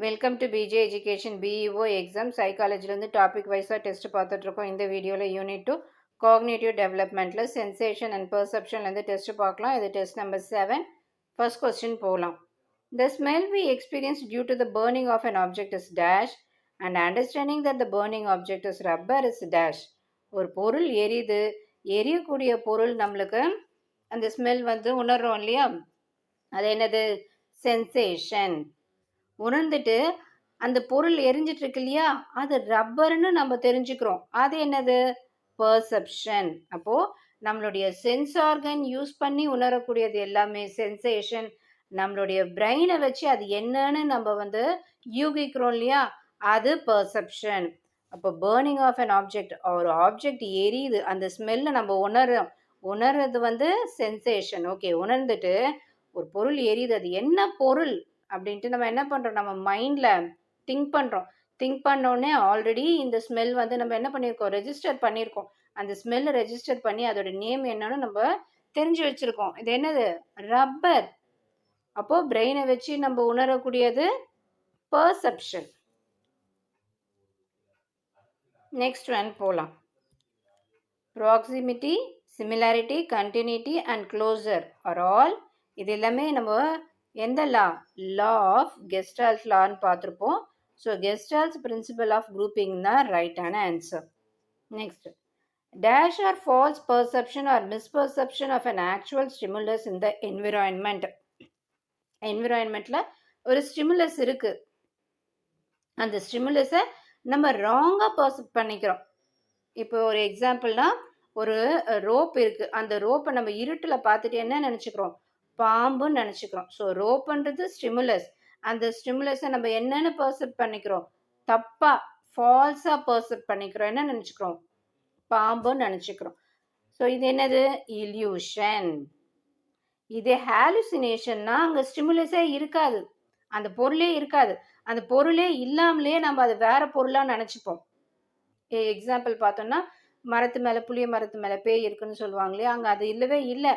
Welcome to PJ education BEO exam சைக்காலஜிலேருந்து topic வைஸாக test பார்த்துட்ருக்கோம். இந்த வீடியோவில் யூனிட் 2 காக்னேட்டிவ் டெவலப்மெண்ட்டில் சென்சேஷன் அண்ட் பெர்செப்ஷன்லேருந்து டெஸ்ட் பார்க்கலாம். இது டெஸ்ட் நம்பர் 7. ஃபர்ஸ்ட் கொஸ்டின் போகலாம். The smell we experience due to the burning of an object is dash and understanding that the burning object is rubber is dash. ஒரு பொருள் எரியுது, எரியக்கூடிய பொருள் நம்மளுக்கு அந்த ஸ்மெல் வந்து உணர்றோம் இல்லையா, அது என்னது? சென்சேஷன். உணர்ந்துட்டு அந்த பொருள் எரிஞ்சிட்டு இருக்கு இல்லையா, அது ரப்பர்னு நம்ம தெரிஞ்சுக்கிறோம். அது என்னது? பர்செப்ஷன். அப்போ நம்மளுடைய சென்ஸ் ஆர்கன் யூஸ் பண்ணி உணரக்கூடியது எல்லாமே சென்சேஷன். நம்மளுடைய பிரெயினை வச்சு அது என்னன்னு நம்ம வந்து யூகிக்கிறோம் இல்லையா, அது பர்செப்ஷன். அப்போ பேர்னிங் ஆஃப் அன் ஆப்ஜெக்ட், ஒரு ஆப்ஜெக்ட் எரியுது, அந்த ஸ்மெல்லை நம்ம உணர்றது வந்து சென்சேஷன். ஓகே, உணர்ந்துட்டு ஒரு பொருள் எரியுது, அது என்ன பொருள் அப்படின்ட்டு நம்ம என்ன பண்ணுறோம், நம்ம மைண்டில் திங்க் பண்ணுறோம். திங்க் பண்ணோடனே ஆல்ரெடி இந்த ஸ்மெல் வந்து நம்ம என்ன பண்ணியிருக்கோம், ரெஜிஸ்டர் பண்ணியிருக்கோம். அந்த ஸ்மெல்லை ரெஜிஸ்டர் பண்ணி அதோட நேம் என்னன்னு நம்ம தெரிஞ்சு வச்சுருக்கோம். இது என்னது? ரப்பர். அப்போது பிரெயினை வச்சு நம்ம உணரக்கூடியது பர்செப்ஷன். நெக்ஸ்ட் ஒன் போகலாம். Proximity, similarity, continuity and closure are all, இது எல்லாமே நம்ம எந்த லா? லா ஆஃப் கெஸ்டால்ட் லான்னு பார்த்துருப்போம். So Gestalt's principle of grouping தான் ரைட்டான answer. Next, dash or false perception or misperception of an actual stimulus in the environment. என்விரான்மெண்ட்டில் ஒரு ஸ்டிமுலஸ் இருக்குது, அந்த ஸ்டிமுலஸை நம்ம ராங்காக பர்செப்ட் பண்ணிக்கிறோம். இப்போ ஒரு எக்ஸாம்பிள்னா, ஒரு ரோப் இருக்குது, அந்த ரோப்பை நம்ம இருட்டில் பார்த்துட்டு என்ன நினச்சிக்கிறோம்? பாம்புன்னு நினச்சிக்கிறோம். So ரோப்புன்றது stimulus. அந்த ஸ்டிமுலஸை நம்ம என்னென்னு பர்செப்ட் பண்ணிக்கிறோம்? தப்பாக, ஃபால்ஸாக பர்செப்ட் பண்ணிக்கிறோம். என்ன நினச்சிக்கிறோம்? பாம்புன்னு நினச்சிக்கிறோம். ஸோ இது என்னது? இல்யூஷன். இதே ஹாலுசினேஷன்னா அங்கே ஸ்டிமுலஸே இருக்காது, அந்த பொருளே இருக்காது. அந்த பொருளே இல்லாமலே நம்ம அதை வேற பொருளாக நினச்சிப்போம். எக்ஸாம்பிள் பார்த்தோம்னா, மரத்து மேலே, புளிய மரத்து மேலே பேய் இருக்குன்னு சொல்லுவாங்க இல்லையா, அங்கே அது இல்லவே இல்லை.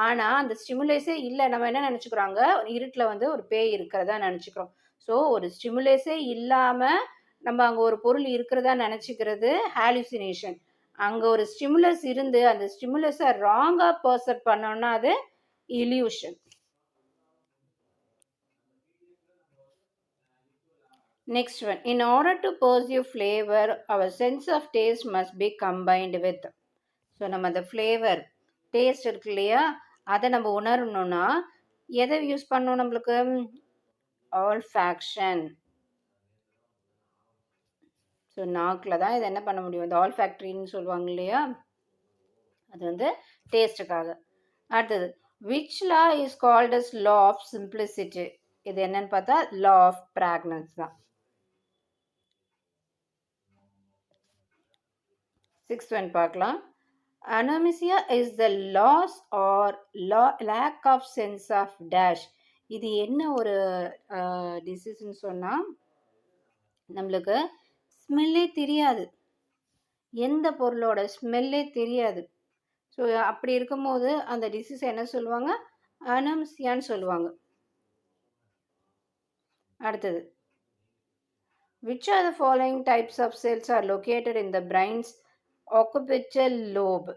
ஆனால் அந்த ஸ்டிமுலேஸே இல்லை, நம்ம என்ன நினச்சிக்கிறோங்க, இருட்டில் வந்து ஒரு பேய் இருக்கிறதா நினச்சிக்கிறோம். ஸோ ஒரு ஸ்டிமுலேஸே இல்லாமல் நம்ம அங்கே ஒரு பொருள் இருக்கிறதா நினச்சிக்கிறது ஹாலுசினேஷன். அங்கே ஒரு ஸ்டிமுலஸ் இருந்து அந்த ஸ்டிமுலஸை ராங்காக பர்செப்ட் பண்ணோம்னா அது illusion. Next one, in order to perceive flavor, our sense of taste must be combined with. So நம்ம அந்த ஃப்ளேவர், டேஸ்ட் இருக்கு இல்லையா, அதை நம்ம உணரணும்னா எதை யூஸ் பண்ணணும்? நம்மளுக்கு ஆல்ஃபேக்ஷன். ஸோ நாக்கில் தான் இதை என்ன பண்ண முடியும், இந்த ஆல்ஃபேக்ட்ரின்னு சொல்லுவாங்க இல்லையா, அது வந்து டேஸ்ட்டுக்காக. அடுத்தது, which law is called as law of simplicity. இது என்னன்னு பார்த்தா லா ஆஃப் ப்ராக்னன்ஸ் தான். 6th one பார்க்கலாம். Anosmia is the loss or lack of sense of dash. இது என்ன ஒரு டிசீஸ்ன்னு சொன்னால், நம்மளுக்கு ஸ்மெல்லே தெரியாது, எந்த பொருளோட ஸ்மெல்லே தெரியாது. ஸோ அப்படி இருக்கும்போது அந்த டிசீஸ் என்ன சொல்லுவாங்க? அனோமிசியான்னு சொல்லுவாங்க. அடுத்தது, which are the following types of cells are located in the brain's occipital lobe?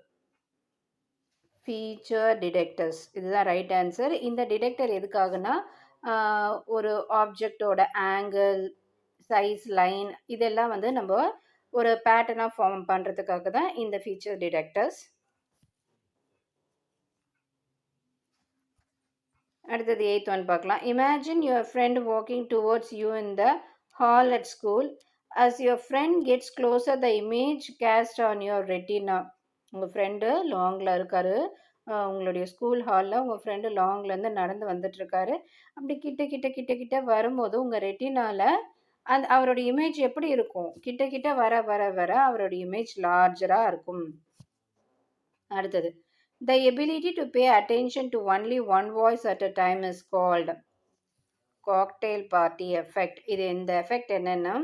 Feature detectors. இதுதான் ரைட் ஆன்சர். இந்த டிடெக்டர் எதுக்காகனா, ஒரு ஆப்ஜெக்டோட ஆங்கிள், சைஸ், லைன் இதெல்லாம் வந்து நம்ம ஒரு பேட்டர்னாக ஃபார்ம் பண்ணுறதுக்காக தான் இந்த ஃபீச்சர் டிடெக்டர்ஸ். அடுத்தது 8th one பார்க்கலாம். Imagine your friend walking towards you in the hall at school. As your friend gets closer the image cast on your retina. உங்கள் ஃப்ரெண்டு லாங்கில் இருக்காரு, உங்களுடைய ஸ்கூல் ஹாலில் உங்கள் ஃப்ரெண்டு லாங்லேருந்து நடந்து வந்துட்டுருக்காரு. அப்படி கிட்ட கிட்ட கிட்ட கிட்ட வரும்போது உங்கள் ரெட்டினாவில் அவரோட இமேஜ் எப்படி இருக்கும்? கிட்ட கிட்ட வர வர வர அவரோட இமேஜ் லார்ஜராக இருக்கும். அடுத்தது, the ability to pay attention to only one voice at a time is called cocktail party effect. இது இந்த எஃபெக்ட் என்னென்னா,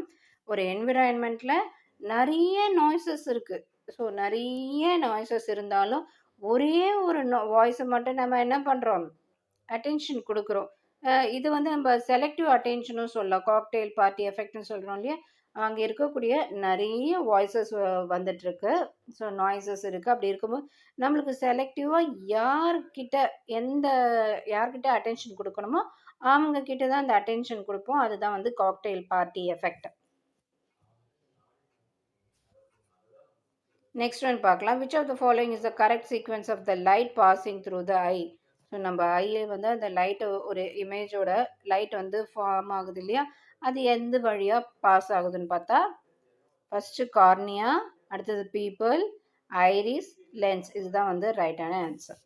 ஒரு என்விரான்மெண்ட்டில் நிறைய நாய்ஸஸ் இருக்குது. ஸோ நிறைய நாய்ஸஸ் இருந்தாலும் ஒரே ஒரு வாய்ஸை மட்டும் நம்ம என்ன பண்ணுறோம்? அட்டென்ஷன் கொடுக்குறோம். இது வந்து நம்ம செலக்டிவ் அட்டென்ஷனும் சொல்லலாம். காக்டெயில் பார்ட்டி எஃபெக்ட்ன்னு சொல்றோம் இல்லையா? அங்க இருக்கக்கூடிய நெறைய வாய்ஸஸ் வந்துட்டுருக்கு. ஸோ நாய்ஸஸ் இருக்கு. அப்படி இருக்கும்போது, நம்மளுக்கு செலக்டிவா யார்கிட்ட எந்த யார்கிட்ட அட்டென்ஷன் குடுக்கணுமோ, அவங்க கிட்ட தான் அந்த அட்டென்ஷன் குடுப்போம். அதுதான் வந்து cocktail party effect. Next one பார்க்கலாம். Which of the following is the correct sequence of the light passing through the eye? So நம்ம ஐல வந்து அந்த லைட் ஒரு இமேஜோட லைட் வந்து ஃபார்ம் ஆகுது இல்லையா? அது எந்த வழியா பாஸ் ஆகுதுன்னு பார்த்தா, ஃபர்ஸ்ட் கார்னியா, அடுத்தது பீப்பிள், ஐரிஸ், லென்ஸ். இதுதான் வந்து ரைட்டான ஆன்சர்.